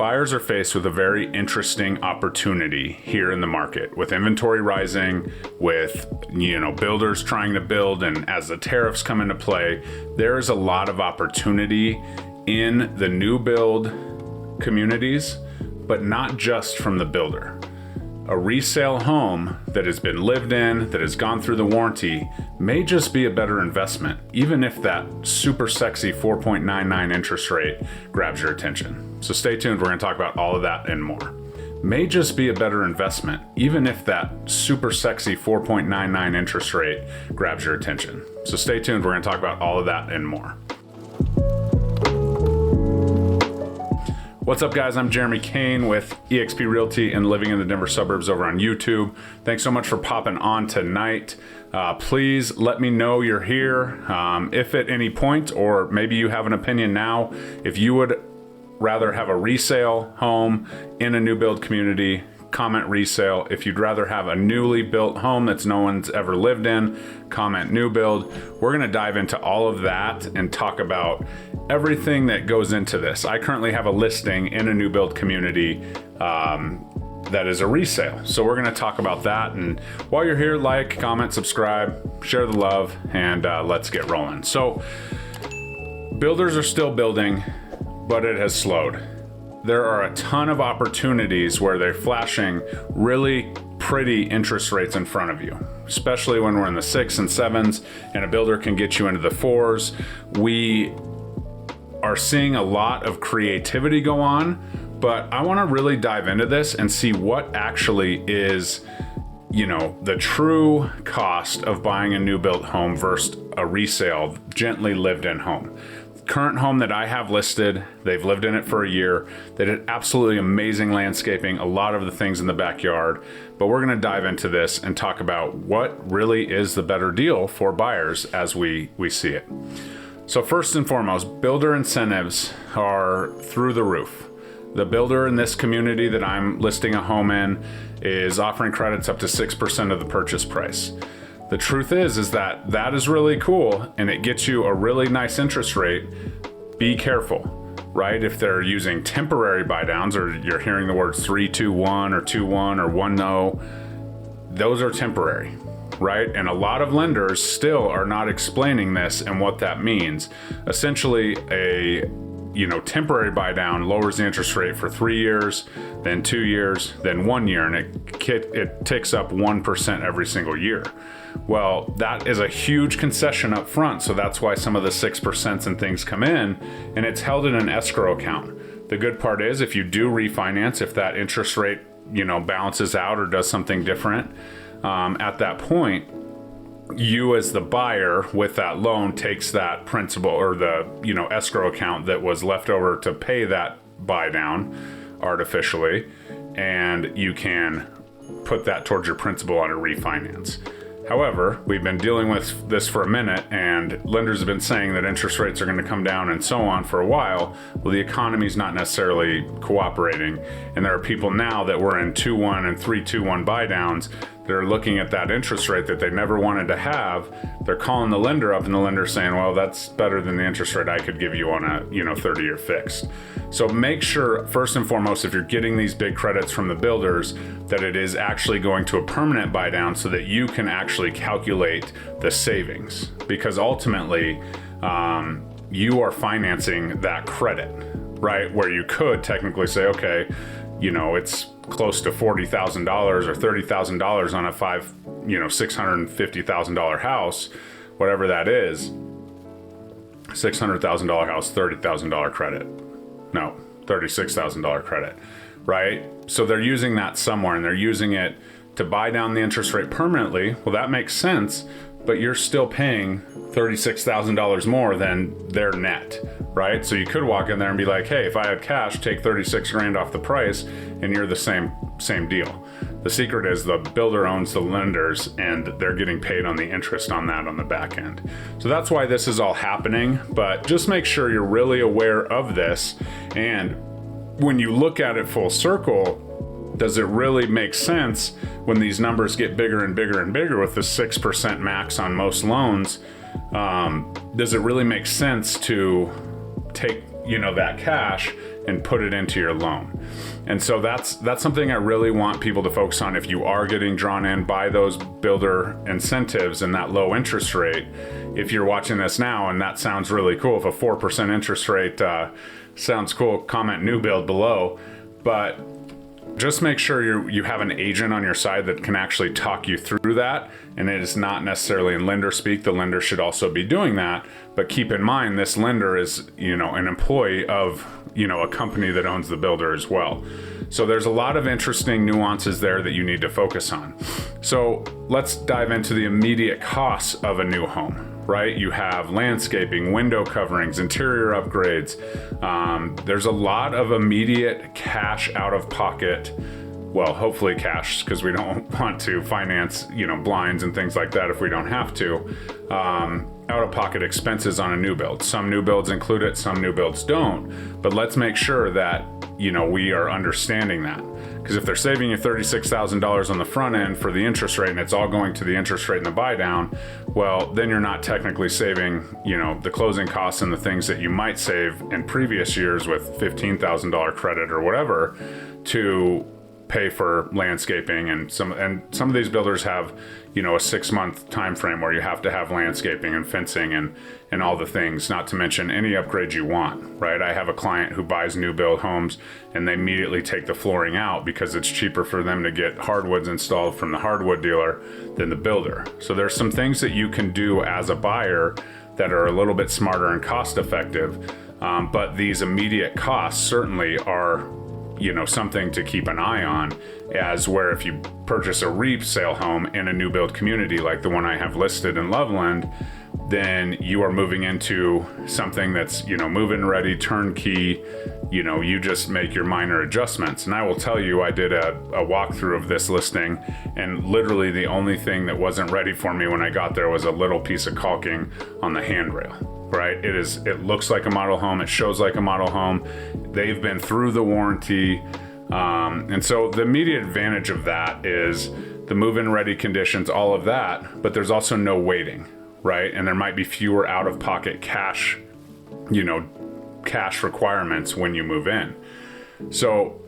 Buyers are faced with a very interesting opportunity here in the market, with inventory rising, with builders trying to build, and as the tariffs come into play, there is a lot of opportunity in the new build communities, but not just from the builder. A resale home that has been lived in, that has gone through the warranty, may just be a better investment, even if that super sexy 4.99 interest rate grabs your attention. So stay tuned, we're gonna talk about all of that and more. May just be a better investment, even if that super sexy 4.99 interest rate grabs your attention. So stay tuned, we're gonna talk about all of that and more. What's up, guys? I'm Jeremy Kane with eXp Realty and Living in the Denver Suburbs over on YouTube. Thanks so much for popping on tonight. Please let me know you're here. If at any point, or maybe you have an opinion now, if you would rather have a resale home in a new build community, comment resale. If you'd rather have a newly built home that's no one's ever lived in, comment new build. We're gonna dive into all of that and talk about everything that goes into this. I currently have a listing in a new build community that is a resale. So we're gonna talk about that. And while you're here, like, comment, subscribe, share the love, and let's get rolling. So builders are still building, but it has slowed. There are a ton of opportunities where they're flashing really pretty interest rates in front of you, especially when we're in the 6s and 7s and a builder can get you into the 4s. We are seeing a lot of creativity go on, but I want to really dive into this and see what actually is, the true cost of buying a new built home versus a resale, gently lived in home. Current home that I have listed, they've lived in it for a year. They did absolutely amazing landscaping, a lot of the things in the backyard, but we're gonna dive into this and talk about what really is the better deal for buyers as we see it. So first and foremost, builder incentives are through the roof. The builder in this community that I'm listing a home in is offering credits up to 6% of the purchase price. The truth is that is really cool and it gets you a really nice interest rate. Be careful, right? If they're using temporary buy downs, or you're hearing the words 3-2-1 or 2-1 or 1-0, those are temporary, right? And a lot of lenders still are not explaining this and what that means. Essentially, a temporary buy down lowers the interest rate for 3 years, then 2 years, then 1 year, and it ticks up 1% every single year. Well, that is a huge concession up front, so that's why some of the 6% and things come in, and it's held in an escrow account. The good part is if you do refinance, if that interest rate, balances out or does something different, at that point, you as the buyer with that loan takes that principal or the escrow account that was left over to pay that buy down artificially, and you can put that towards your principal on a refinance. However, we've been dealing with this for a minute, and lenders have been saying that interest rates are going to come down and so on for a while. Well, the economy's not necessarily cooperating, and there are people now that were in 2-1 and 3-2-1 buy downs that are looking at that interest rate that they never wanted to have. They're calling the lender up, and the lender's saying, well, that's better than the interest rate I could give you on a 30-year fixed. So make sure, first and foremost, if you're getting these big credits from the builders, that it is actually going to a permanent buy down so that you can actually calculate the savings, because ultimately you are financing that credit, right? Where you could technically say, okay, it's close to $40,000 or $30,000 on a $650,000 house, whatever that is. $600,000 house, $30,000 credit. No, $36,000 credit, right? So they're using that somewhere, and they're using it to buy down the interest rate permanently. Well, that makes sense, but you're still paying $36,000 more than their net, right? So you could walk in there and be like, hey, if I had cash, take 36 grand off the price, and you're the same deal. The secret is the builder owns the lenders, and they're getting paid on the interest on that on the back end. So that's why this is all happening, but just make sure you're really aware of this. And when you look at it full circle, does it really make sense when these numbers get bigger and bigger and bigger with the 6% max on most loans? Does it really make sense to take that cash, and put it into your loan. And so that's something I really want people to focus on. If you are getting drawn in by those builder incentives and that low interest rate, if you're watching this now and that sounds really cool, if a 4% interest rate sounds cool, comment new build below. But just make sure you have an agent on your side that can actually talk you through that. And it is not necessarily in lender speak. The lender should also be doing that. But keep in mind, this lender is, an employee of, a company that owns the builder as well. So there's a lot of interesting nuances there that you need to focus on. So let's dive into the immediate costs of a new home. Right? You have landscaping, window coverings, interior upgrades. There's a lot of immediate cash out of pocket. Well, hopefully cash, because we don't want to finance, blinds and things like that if we don't have to. Out of pocket expenses on a new build. Some new builds include it, some new builds don't. But let's make sure that, we are understanding that. Because if they're saving you $36,000 on the front end for the interest rate and it's all going to the interest rate and the buy down, well, then you're not technically saving, the closing costs and the things that you might save in previous years with $15,000 credit or whatever to pay for landscaping. And some of these builders have, a 6-month time frame where you have to have landscaping and fencing and all the things, not to mention any upgrades you want, right? I have a client who buys new build homes and they immediately take the flooring out because it's cheaper for them to get hardwoods installed from the hardwood dealer than the builder. So there's some things that you can do as a buyer that are a little bit smarter and cost effective. But these immediate costs certainly are something to keep an eye on, as where if you purchase a resale home in a new build community like the one I have listed in Loveland, then you are moving into something that's, move-in ready, turnkey, you just make your minor adjustments. And I will tell you, I did a walkthrough of this listing, and literally the only thing that wasn't ready for me when I got there was a little piece of caulking on the handrail. Right? It looks like a model home. It shows like a model home. They've been through the warranty. And so the immediate advantage of that is the move-in ready conditions, all of that, but there's also no waiting, right? And there might be fewer out-of-pocket cash requirements when you move in. So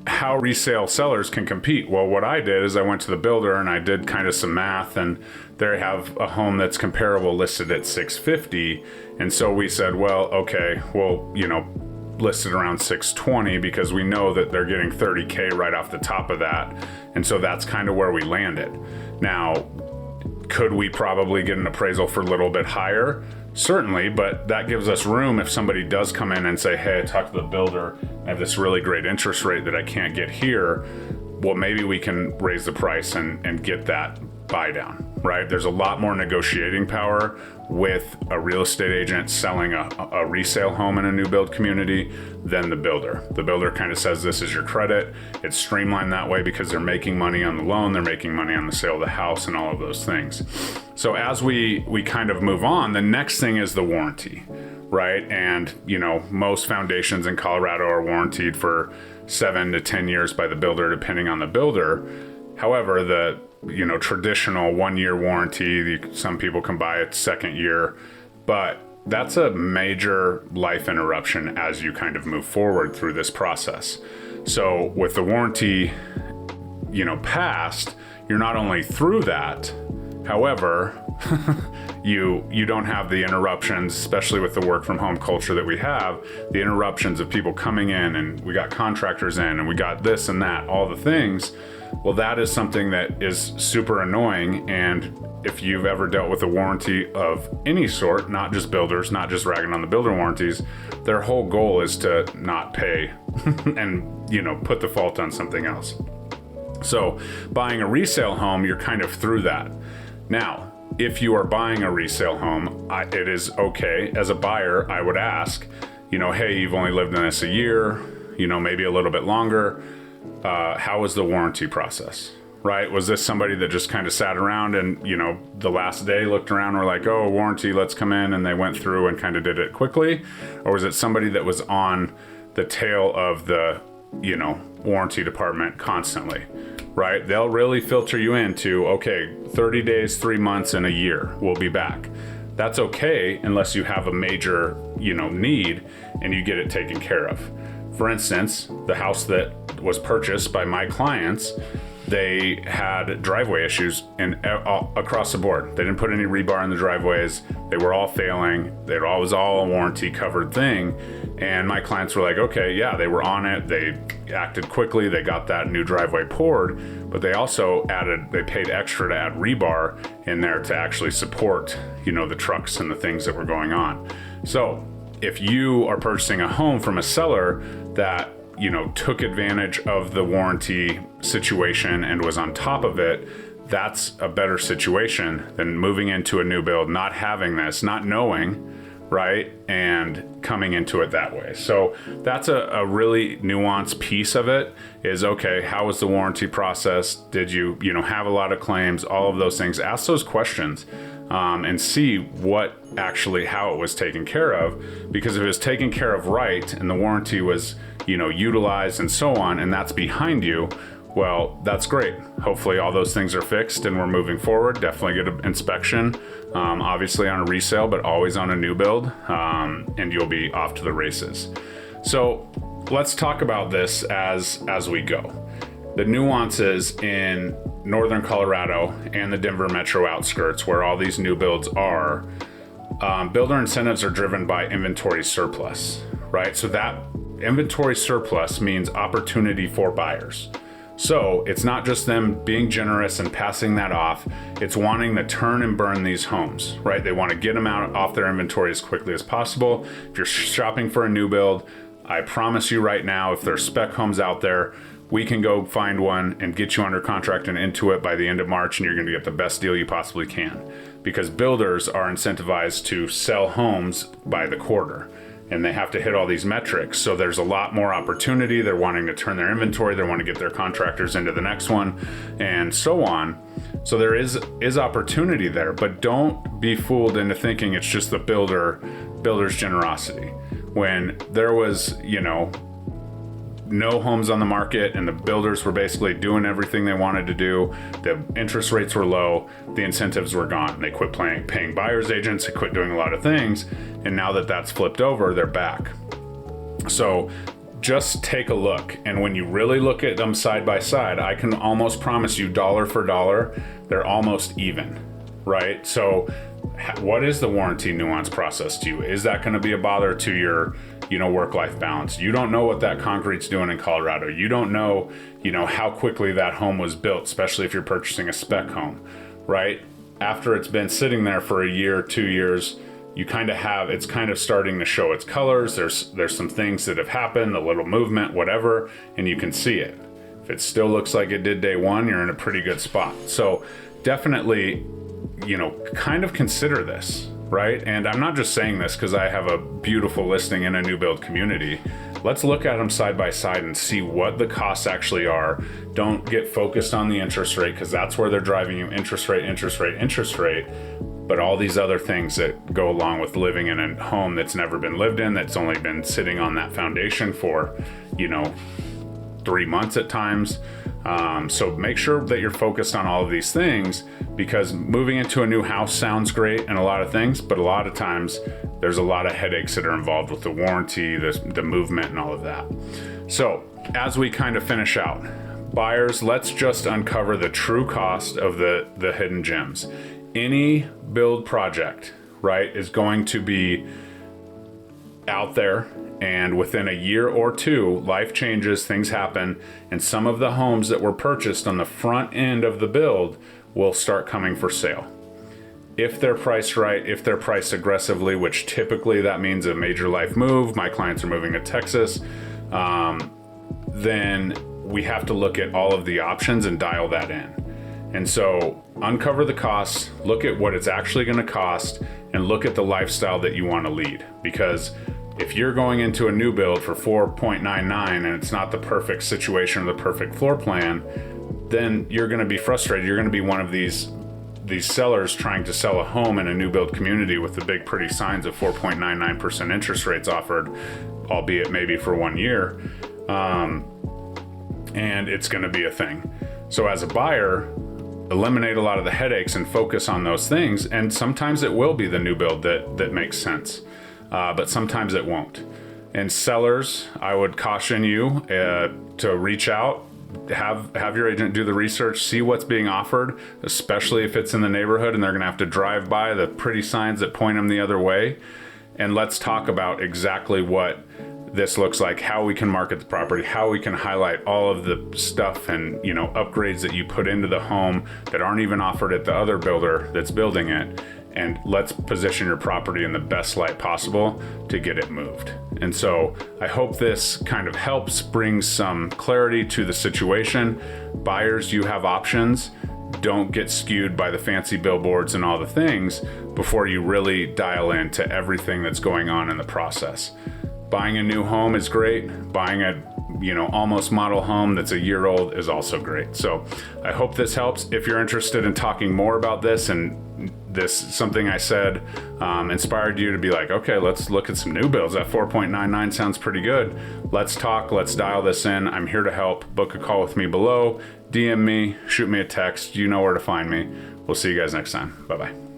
how resale sellers can compete? Well, what I did is I went to the builder and I did kind of some math, and they have a home that's comparable listed at $650. And so we said, well, okay, well, listed around $620 because we know that they're getting $30K right off the top of that. And so that's kind of where we landed. Now, could we probably get an appraisal for a little bit higher? Certainly, but that gives us room if somebody does come in and say, hey, I talked to the builder, I have this really great interest rate that I can't get here. Well, maybe we can raise the price and get that buy down, right? There's a lot more negotiating power with a real estate agent selling a resale home in a new build community than the builder. The builder kind of says, this is your credit. It's streamlined that way because they're making money on the loan, they're making money on the sale of the house and all of those things. So as we kind of move on, the next thing is the warranty, right? And, most foundations in Colorado are warranted for 7 to 10 years by the builder, depending on the builder. However, the traditional 1-year warranty, some people can buy it second year, but that's a major life interruption as you kind of move forward through this process. So with the warranty, passed, you're not only through that, however, you don't have the interruptions, especially with the work from home culture that we have, the interruptions of people coming in and we got contractors in and we got this and that, all the things. Well, that is something that is super annoying. And if you've ever dealt with a warranty of any sort, not just builders, not just ragging on the builder warranties, their whole goal is to not pay and, put the fault on something else. So buying a resale home, you're kind of through that. Now, if you are buying a resale home, it is okay. As a buyer, I would ask, hey, you've only lived in this a year, maybe a little bit longer. How was the warranty process, right? Was this somebody that just kind of sat around and, the last day looked around and were like, oh, warranty, let's come in, and they went through and kind of did it quickly? Or was it somebody that was on the tail of the, warranty department constantly, right? They'll really filter you into, okay, 30 days, 3 months, and a year, we'll be back. That's okay unless you have a major, need and you get it taken care of. For instance, the house that was purchased by my clients, they had driveway issues across the board. They didn't put any rebar in the driveways. They were all failing. It was all a warranty covered thing. And my clients were like, okay, yeah, they were on it. They acted quickly. They got that new driveway poured, but they also they paid extra to add rebar in there to actually support, the trucks and the things that were going on. So if you are purchasing a home from a seller that took advantage of the warranty situation and was on top of it, that's a better situation than moving into a new build, not having this, not knowing, right? And coming into it that way. So that's a really nuanced piece of it is, okay, how was the warranty process? Did you, have a lot of claims, all of those things? Ask those questions. And see how it was taken care of, because if it was taken care of right and the warranty was, utilized and so on, and that's behind you, well, that's great. Hopefully all those things are fixed and we're moving forward. Definitely get an inspection, obviously on a resale, but always on a new build, and you'll be off to the races. So let's talk about this as we go. The nuances in northern Colorado and the Denver metro outskirts, where all these new builds are, builder incentives are driven by inventory surplus, right? So that inventory surplus means opportunity for buyers. So it's not just them being generous and passing that off, it's wanting to turn and burn these homes, right? They want to get them off their inventory as quickly as possible. If you're shopping for a new build, I promise you right now, if there's spec homes out there, we can go find one and get you under contract and into it by the end of March, and you're going to get the best deal you possibly can, because builders are incentivized to sell homes by the quarter and they have to hit all these metrics. So there's a lot more opportunity. They're wanting to turn their inventory. They want to get their contractors into the next one and so on. So there is opportunity there, but don't be fooled into thinking it's just the builder's generosity. When there was, no homes on the market and the builders were basically doing everything they wanted to do, the interest rates were low, the incentives were gone. They quit paying buyer's agents, they quit doing a lot of things, and now that that's flipped over, they're back. So just take a look, and when you really look at them side by side, I can almost promise you dollar for dollar, they're almost even, right? So what is the warranty nuance process to you? Is that going to be a bother to your work-life balance? You don't know what that concrete's doing in Colorado. You don't know, how quickly that home was built, especially if you're purchasing a spec home, right? After it's been sitting there for a year, 2 years, it's kind of starting to show its colors. There's some things that have happened, a little movement, whatever, and you can see it. If it still looks like it did day one, you're in a pretty good spot. So definitely, kind of consider this, right? And I'm not just saying this because I have a beautiful listing in a new build community. Let's look at them side by side and see what the costs actually are. Don't get focused on the interest rate, because that's where they're driving you, interest rate. But all these other things that go along with living in a home that's never been lived in, that's only been sitting on that foundation for, 3 months at times. So make sure that you're focused on all of these things, because moving into a new house sounds great and a lot of things, but a lot of times there's a lot of headaches that are involved with the warranty, the movement and all of that. So as we kind of finish out, buyers, let's just uncover the true cost of the hidden gems. Any build project, right, is going to be out there, and within a year or two, life changes, things happen, and some of the homes that were purchased on the front end of the build will start coming for sale. If they're priced right, if they're priced aggressively, which typically that means a major life move, my clients are moving to Texas, then we have to look at all of the options and dial that in. And so uncover the costs, look at what it's actually going to cost, and look at the lifestyle that you want to lead. Because if you're going into a new build for 4.99 and it's not the perfect situation or the perfect floor plan, then you're going to be frustrated. You're going to be one of these sellers trying to sell a home in a new build community with the big pretty signs of 4.99% interest rates offered, albeit maybe for 1 year. And it's going to be a thing. So as a buyer, eliminate a lot of the headaches and focus on those things. And sometimes it will be the new build that makes sense. But sometimes it won't. And sellers, I would caution you to reach out, have your agent do the research, see what's being offered, especially if it's in the neighborhood and they're going to have to drive by the pretty signs that point them the other way. And let's talk about exactly what this looks like, how we can market the property, how we can highlight all of the stuff and, you know, upgrades that you put into the home that aren't even offered at the other builder that's building it. And let's position your property in the best light possible to get it moved. And so I hope this kind of helps bring some clarity to the situation. Buyers, you have options. Don't get skewed by the fancy billboards and all the things before you really dial into everything that's going on in the process. Buying a new home is great. Buying a almost model home that's a year old is also great. So I hope this helps. If you're interested in talking more about this and this something I said inspired you to be like, okay, let's look at some new builds. That 4.99 sounds pretty good. Let's talk. Let's dial this in. I'm here to help. Book a call with me below. DM me. Shoot me a text. You know where to find me. We'll see you guys next time. Bye-bye.